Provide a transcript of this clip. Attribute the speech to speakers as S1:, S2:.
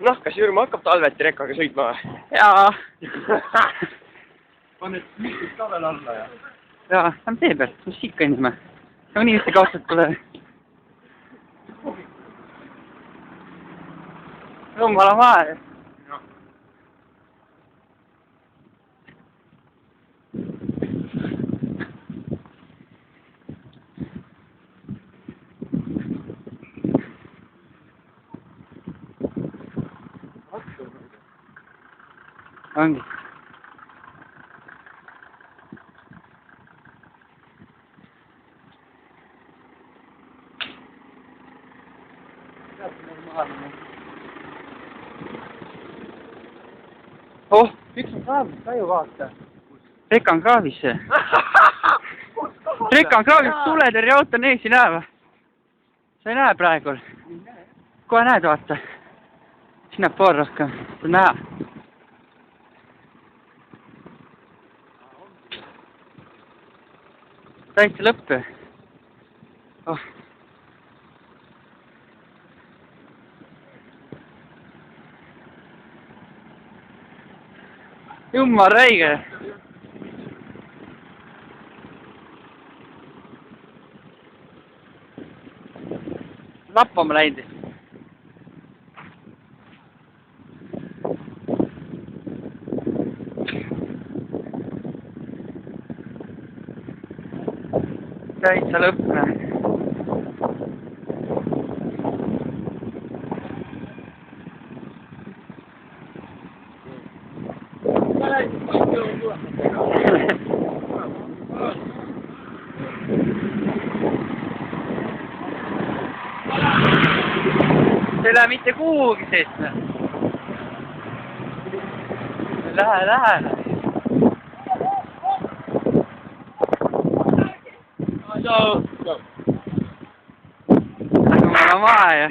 S1: Noh, kas Jürma hakkab talveti rekkaga sõitma või?
S2: Jaa.
S1: On nüüd miskis ka veel alla ja?
S2: Jaa, lähme tee pealt, mis ikka inimene. No nii ühte kaotsed pole. Jumala maja. Ongi. Oh, üks on kraavis ka ju vaata. Reka on kraavis see. Reka on kraavis, tuletõrjeauto on ees, ei näe või? Sa ei näe praegu? Kohe näed vaata. Sinna pool rohkem, saad näha. Täitsa lõppe. Oh. Jummal räige. Lappama läinud. Täitsa lõppne. See ei lähe mitte kuhugi seest. Lähe. Jumala maja.